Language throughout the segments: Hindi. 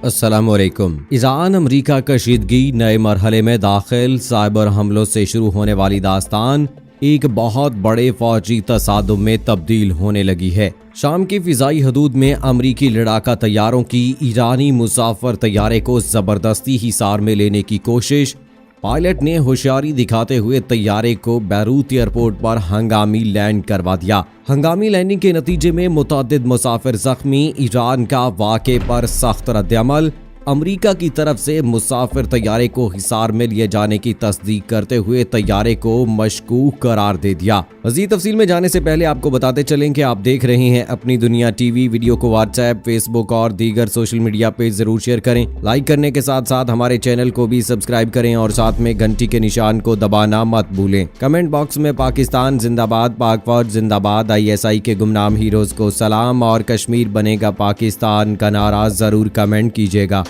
अस्सलामुअलैकुम। ईरान अमरीका कशीदगी नए मरहले में दाखिल, साइबर हमलों से शुरू होने वाली दास्तान एक बहुत बड़े फौजी तसादुम में तब्दील होने लगी है। शाम की फिजाई हदूद में अमरीकी लड़ाका तैयारों की ईरानी मुसाफिर तैयारे को जबरदस्ती हिसार में लेने की कोशिश। पायलट ने होशियारी दिखाते हुए तैयारे को बैरूत एयरपोर्ट पर हंगामी लैंड करवा दिया। हंगामी लैंडिंग के नतीजे में मुतअद्दिद मुसाफिर जख्मी। ईरान का वाक़े पर सख्त रद्द-ए-अमल। अमरीका की तरफ से मुसाफिर तैयारे को हिसार में लिए जाने की तस्दीक करते हुए तैयारे को मशकूक करार दे दिया। मज़ीद तफसील में जाने से पहले आपको बताते चलें कि आप देख रहे हैं अपनी दुनिया टीवी। वीडियो को व्हाट्सएप, फेसबुक और दीगर सोशल मीडिया पेज जरूर शेयर करें। लाइक करने के साथ साथ हमारे चैनल को भी सब्सक्राइब करें और साथ में घंटी के निशान को दबाना मत भूलें। कमेंट बॉक्स में पाकिस्तान जिंदाबाद, पाक फौज जिंदाबाद, ISI के गुमनाम हीरोज को सलाम और कश्मीर बनेगा पाकिस्तान का नारा जरूर कमेंट कीजिएगा।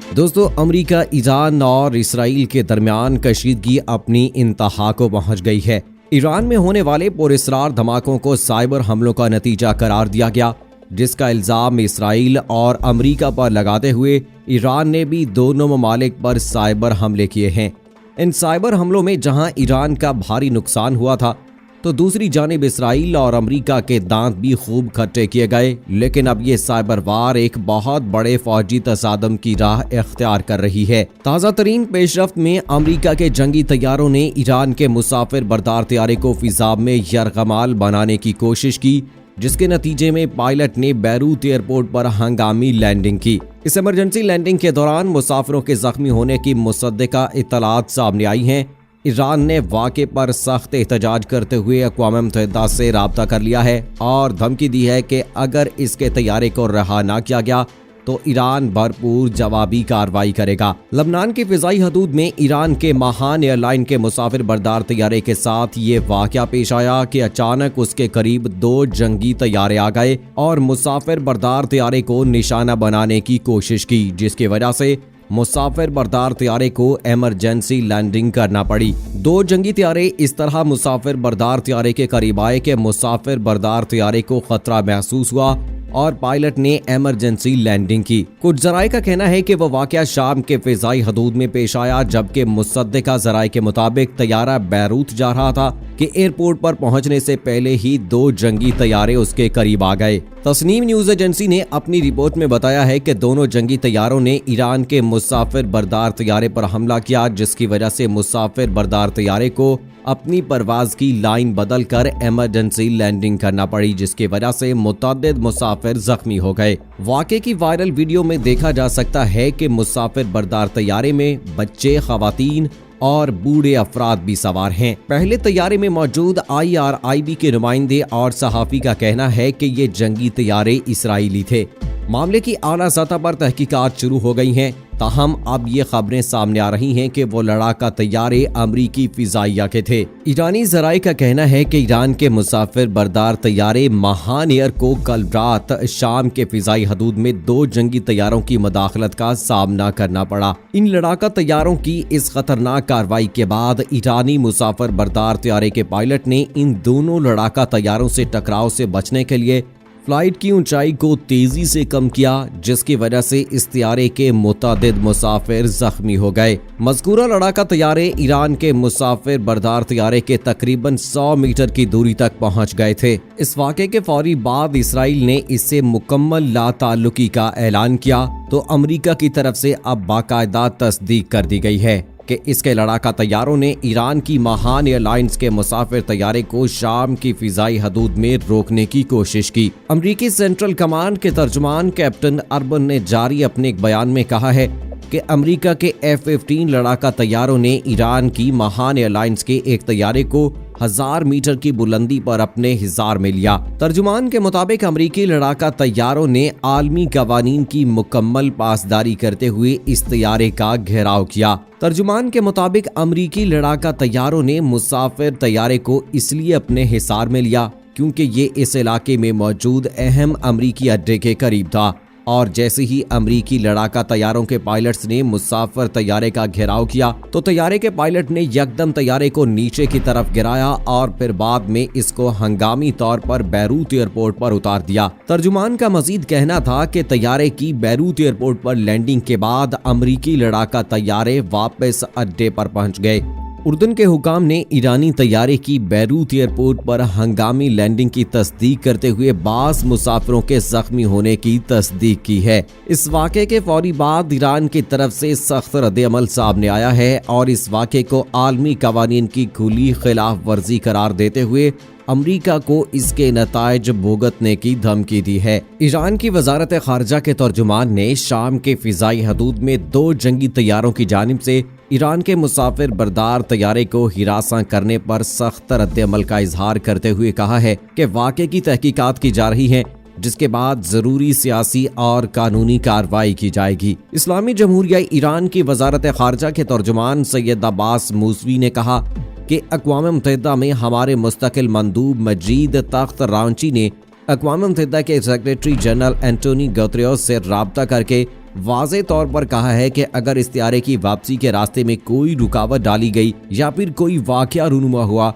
दोस्तों, अमेरिका, ईरान और इसराइल के दरमियान कशीदगी अपनी इंतहा को पहुंच गई है। ईरान में होने वाले पुरअसरार धमाकों को साइबर हमलों का नतीजा करार दिया गया, जिसका इल्जाम इसराइल और अमेरिका पर लगाते हुए ईरान ने भी दोनों ममालिक पर साइबर हमले किए हैं। इन साइबर हमलों में जहां ईरान का भारी नुकसान हुआ था, तो दूसरी जानिब इसराइल और अमेरिका के दांत भी खूब खट्टे किए गए। लेकिन अब ये साइबर वार एक बहुत बड़े फौजी तसादम की राह इख्तियार कर रही है। ताज़ा तरीन पेशरफ्त में अमेरिका के जंगी तैयारों ने ईरान के मुसाफिर बरदार तैयारे को फिजा में यरगमाल बनाने की कोशिश की, जिसके नतीजे में पायलट ने बैरूत एयरपोर्ट पर हंगामी लैंडिंग की। इस इमरजेंसी लैंडिंग के दौरान मुसाफिरों के जख्मी होने की मुसद्दिका इत्तलात सामने आई हैं। ईरान ने वाक़े पर सख्त एहतजाज करते हुए अक़वाम मुत्तहिदा से राब्ता कर लिया है और धमकी दी है कि अगर इसके तैयारे को रहा ना किया गया तो ईरान भरपूर जवाबी कार्रवाई करेगा। लबनान की फिजाई हदूद में ईरान के महान एयरलाइन के मुसाफिर बरदार तैयारे के साथ ये वाक़या पेश आया कि अचानक उसके करीब 2 जंगी तैयारे आ गए और मुसाफिर बरदार तैयारे को निशाना बनाने की कोशिश की, जिसकी वजह से मुसाफिर बरदार तैयारे को इमरजेंसी लैंडिंग करना पड़ी। 2 जंगी तैयारे इस तरह मुसाफिर बरदार तैयारे के करीब आए कि मुसाफिर बरदार तैयारे को खतरा महसूस हुआ और पायलट ने इमरजेंसी लैंडिंग की। कुछ जराये का कहना है कि वह वाक़या शाम के फिजाई हदूद में पेश आया, जबकि मुसद्दिका जराये के मुताबिक तैयारा बैरूत जा रहा था कि एयरपोर्ट पर पहुंचने से पहले ही 2 जंगी तैयारे उसके करीब आ गए। तस्नीम न्यूज एजेंसी ने अपनी रिपोर्ट में बताया है कि दोनों जंगी तैयारों ने ईरान के मुसाफिर बरदार तैयारे पर हमला किया, जिसकी वजह से मुसाफिर बरदार तैयारे को अपनी परवाज की लाइन बदल कर इमरजेंसी लैंडिंग करना पड़ी, जिसकी वजह से मुतअद्दिद मुसाफिर जख्मी हो गए। वाक़े की वायरल वीडियो में देखा जा सकता है कि मुसाफिर बरदार तैयारे में बच्चे, खवातीन और बूढ़े अफराद भी सवार हैं। पहले तैयारे में मौजूद IRIB के नुमाइंदे और सहाफ़ी का कहना है कि ये जंगी तैयारे इसराइली थे। मामले की आला सतह पर तहकीकात शुरू हो गई हैं, ताहम अब ये खबरें सामने आ रही हैं कि वो लड़ाका तैयारे अमरीकी फिजाइया के थे। ईरानी जराये का कहना है कि ईरान के मुसाफिर बरदार तैयारे महान एयर को कल रात शाम के फिजाई हदूद में 2 जंगी तैयारों की मदाखलत का सामना करना पड़ा। इन लड़ाका तैयारों की इस खतरनाक कार्रवाई के बाद ईरानी मुसाफिर बरदार तैयारे के पायलट ने इन दोनों लड़ाका तैयारों से टकराव से बचने के लिए फ्लाइट की ऊंचाई को तेजी से कम किया, जिसकी वजह से इस तैयारे के मुतअद्दिद मुसाफिर जख्मी हो गए। मज़कूरा लड़ाका तैयारे ईरान के मुसाफिर बरदार तैयारे के तकरीबन 100 मीटर की दूरी तक पहुंच गए थे। इस वाक़े के फौरी बाद इसराइल ने इससे मुकम्मल लाताल्लुकी का ऐलान किया, तो अमेरिका की तरफ से अब बाकायदा तस्दीक कर दी गई है कि इसके लड़ाका तैयारों ने ईरान की महान एयरलाइंस के मुसाफिर तैयारे को शाम की फिजाई हदूद में रोकने की कोशिश की। अमरीकी सेंट्रल कमांड के तर्जुमान कैप्टन अर्बन ने जारी अपने एक बयान में कहा है कि अमेरिका के F-15 लड़ाका तैयारों ने ईरान की महान एयरलाइंस के एक तैयारे को 1000 मीटर की बुलंदी पर अपने हिसार में लिया। तर्जुमान के मुताबिक अमरीकी लड़ाका तैयारों ने आलमी कवानीन की मुकम्मल पासदारी करते हुए इस तैयारे का घेराव किया। तर्जुमान के मुताबिक अमरीकी लड़ाका तैयारों ने मुसाफिर तैयारे को इसलिए अपने हिसार में लिया क्योंकि ये इस इलाके में मौजूद अहम अमरीकी अड्डे के करीब था। और जैसे ही अमरीकी लड़ाका तैयारों के पायलट्स ने मुसाफिर तैयारे का घेराव किया तो तैयारे के पायलट ने यकदम तैयारे को नीचे की तरफ गिराया और फिर बाद में इसको हंगामी तौर पर बैरूत एयरपोर्ट पर उतार दिया। तर्जुमान का मजीद कहना था कि तैयारे की बैरूत एयरपोर्ट पर लैंडिंग के बाद अमरीकी लड़ाका तैयारे वापस अड्डे पर पहुंच गए। उर्दन के हुकाम ने ईरानी तैयारे की बैरूत एयरपोर्ट पर हंगामी लैंडिंग की तस्दीक करते हुए 22 मुसाफिरों के जख्मी होने की तस्दीक की है। इस वाक़े के फौरी बाद ईरान की तरफ से सख्त रद्द-ए-अमल सामने आया है और इस वाक़े को आलमी कवानीन की खुली खिलाफ वर्जी करार देते हुए अमरीका को इसके नताइज भुगतने की धमकी दी है। ईरान की वजारत खारजा के तर्जुमान ने शाम के फिजाई हदूद में 2 जंगी तैयारों की जानिब से ईरान के मुसाफिर बरदार तैयारे को हिरासा करने पर सख्त रद्द-ए-अमल का इजहार करते हुए कहा है कि वाक़े की तहकीकात की जा रही है, जिसके बाद जरूरी सियासी और कानूनी कार्रवाई की जाएगी। इस्लामी जमहूरिया ईरान की वजारत खारजा के तर्जुमान सैयद अब्बास मूसवी ने कहा कि अक़वाम मुत्तहिदा में हमारे मुस्तकिल मंदूब मजीद तख्त रांची ने अक़वाम मुत्तहिदा के सेक्रेटरी जनरल एंटोनी गुतेरेस से राब्ता करके वाज़े तौर पर कहा है कि अगर इस तैयारे की वापसी के रास्ते में कोई रुकावट डाली गई या फिर कोई वाक़या रूनुमा हुआ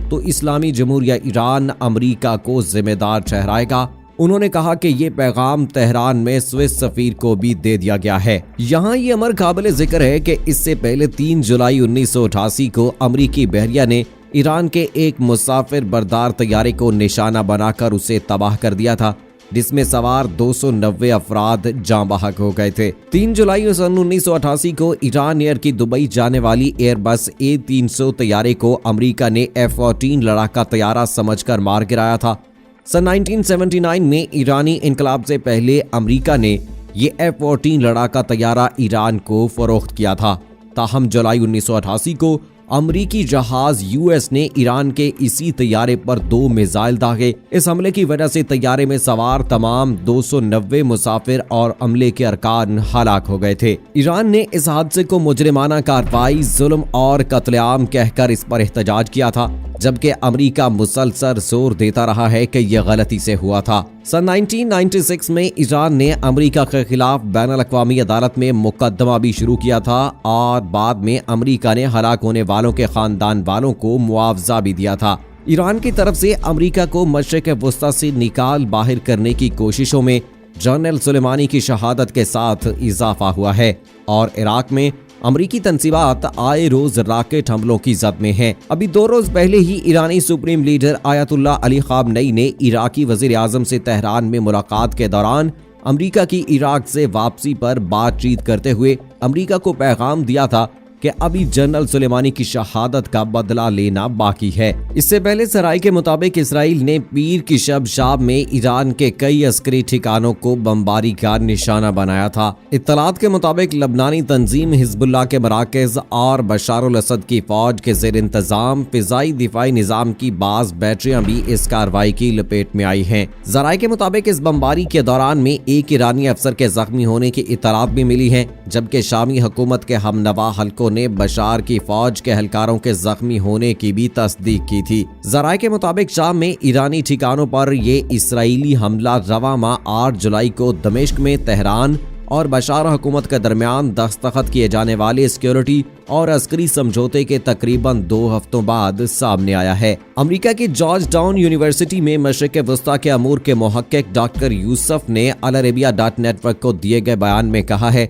तो इस्लामी जमहूरिया ईरान अमरीका को जिम्मेदार ठहराएगा। उन्होंने कहा कि ये पैगाम तेहरान में स्विस सफीर को भी दे दिया गया है। यहाँ ये अमर काबिल जिक्र है कि इससे पहले 3 जुलाई 1988 को अमरीकी बहरिया ने ईरान के एक मुसाफिर बरदार तैयारे को निशाना बनाकर उसे तबाह कर दिया था, जिसमें सवार 290 अफराद जाँ बहक हो गए थे। 3 जुलाई सन 1988 को ईरान एयर की दुबई जाने वाली एयरबस A300 तैयारे को अमरीका ने F-14 लड़ाका तैयारा समझकर मार गिराया था। सन 1979 में ईरानी इनकलाब से पहले अमरीका ने ये F-14 लड़ाका तैयारा ईरान को फरोख्त किया था। ताहम जुलाई 1988 को अमरीकी जहाज US ने ईरान के इसी तैयारे पर 2 मिसाइल दागे। इस हमले की वजह से तैयारे में सवार तमाम 290 मुसाफिर और अमले के अरकान हलाक हो गए थे। ईरान ने इस हादसे को मुजरिमाना कार्रवाई, जुल्म और कत्लेआम कहकर इस पर एहतजाज किया था, जबकि अमरीका मुसलसल जोर देता रहा है कि यह गलती से हुआ था। सन 1996 में ईरान ने अमरीका के खिलाफ बैनुल-अक़वामी अदालत में मुकदमा भी शुरू किया था और बाद में अमरीका ने हलाक होने वालों के खानदान वालों को मुआवजा भी दिया था। ईरान की तरफ से अमरीका को मशरिक़ वुस्ता से निकाल बाहर करने की कोशिशों में जनरल सुलेमानी की शहादत के साथ इजाफा हुआ है और इराक में अमरीकी तंसीबात आए रोज रॉकेट हमलों की जद में हैं। अभी 2 रोज पहले ही ईरानी सुप्रीम लीडर आयतुल्लाह अली ख़ामनेई ने इराकी वज़ीर आज़म से तेहरान में मुलाकात के दौरान अमरीका की इराक से वापसी पर बातचीत करते हुए अमरीका को पैगाम दिया था कि अभी जनरल सुलेमानी की शहादत का बदला लेना बाकी है। इससे पहले सराय के मुताबिक इसराइल ने पीर की शब शाम में ईरान के कई अस्करी ठिकानों को बमबारी का निशाना बनाया था। इत्तलात के मुताबिक लबनानी तंजीम हिजबुल्लाह के मराकज और बशारुल असद की फौज के जेर इंतजाम फिजाई दिफाई निजाम की बाज बैटरियां भी इस कार्रवाई की लपेट में आई हैं। जराये के मुताबिक इस बमबारी के दौरान में एक ईरानी अफसर के जख्मी होने की इत्तलात भी मिली है, जबकि शामी हुकूमत के हमनवा हल्कों ने बशार की फौज के एहलकारों के जख्मी होने की भी तस्दीक की थी। जराये के मुताबिक शाम में ईरानी ठिकानों पर ये इसराइली हमला रवा माह 8 जुलाई को दमिश्क में तेहरान और बशार हुकूमत के दरमियान दस्तखत किए जाने वाले सिक्योरिटी और अस्करी समझौते के तकरीबन 2 हफ्तों बाद सामने आया है। अमेरिका की जॉर्ज टाउन यूनिवर्सिटी में मशरिक़ वुस्ता के अमूर के मुहक्किक डॉक्टर यूसुफ ने अल अरेबिया नेटवर्क को दिए गए बयान में कहा है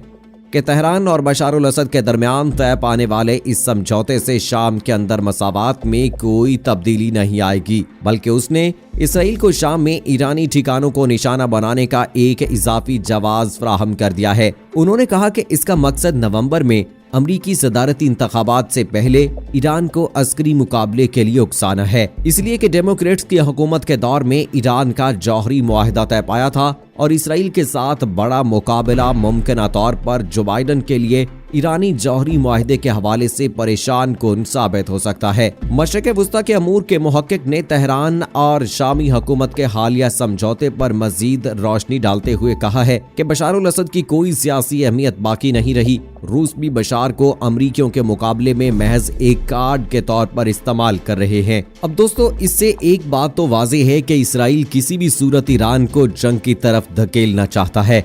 कि तेहरान और बशारुल असद के दरमियान तय पाने वाले इस समझौते से शाम के अंदर मसावात में कोई तब्दीली नहीं आएगी, बल्कि उसने इसराइल को शाम में ईरानी ठिकानों को निशाना बनाने का एक इजाफी जवाज फराहम कर दिया है। उन्होंने कहा कि इसका मकसद नवंबर में अमरीकी सदारती इंतखाबात से पहले ईरान को अस्करी मुकाबले के लिए उकसाना है, इसलिए कि डेमोक्रेट्स की हुकूमत के दौर में ईरान का जौहरी मुआहिदा तय पाया था और इसराइल के साथ बड़ा मुकाबला मुमकिन तौर पर जो बाइडन के लिए ईरानी जौहरी मुआहिदे के हवाले से परेशान कुन साबित हो सकता है। मशरिक़ वुस्ता के अमूर के मुहक्किक ने तेहरान और शामी हुकूमत के हालिया समझौते पर मजीद रोशनी डालते हुए कहा है कि बशारुल असद की कोई सियासी अहमियत बाकी नहीं रही। रूस भी बशार को अमरीकियों के मुकाबले में महज एक कार्ड के तौर पर इस्तेमाल कर रहे हैं। अब दोस्तों, इससे एक बात तो वाज़ेह है कि इसराइल किसी भी सूरत ईरान को जंग की तरफ धकेलना चाहता है।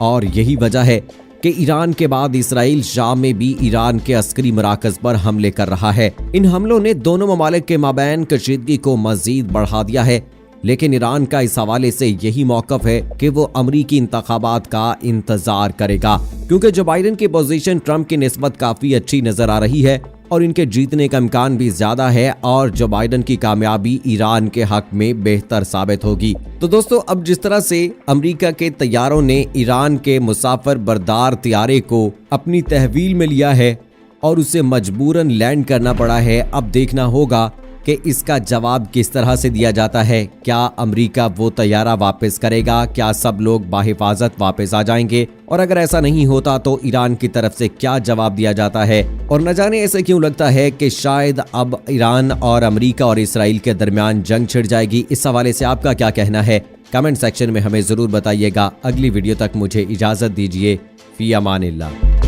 और यही वजह है कि ईरान के बाद इसराइल शाम में भी ईरान के अस्करी मराकज पर हमले कर रहा है। इन हमलों ने दोनों ममालिक के माबैन कशीदगी को मजीद बढ़ा दिया है, लेकिन ईरान का इस हवाले से यही मौकफ है कि वो अमरीकी इंतखाबात का इंतजार करेगा, क्योंकि जो बाइडेन की पोजीशन ट्रंप की निस्बत काफी अच्छी नजर आ रही है और इनके जीतने का इम्कान भी ज्यादा है, और जो बाइडेन की कामयाबी ईरान के हक में बेहतर साबित होगी। तो दोस्तों, अब जिस तरह से अमेरिका के तैयारों ने ईरान के मुसाफिर बरदार तैयारे को अपनी तहवील में लिया है और उसे मजबूरन लैंड करना पड़ा है, अब देखना होगा कि इसका जवाब किस तरह से दिया जाता है। क्या अमेरिका वो तैयारा वापस करेगा? क्या सब लोग बाहिफाजत वापस आ जाएंगे? और अगर ऐसा नहीं होता तो ईरान की तरफ से क्या जवाब दिया जाता है? और न जाने ऐसे क्यों लगता है कि शायद अब ईरान और अमेरिका और इसराइल के दरमियान जंग छिड़ जाएगी। इस हवाले से आपका क्या कहना है? कमेंट सेक्शन में हमें जरूर बताइएगा। अगली वीडियो तक मुझे इजाजत दीजिए। फी अमानिल्लाह।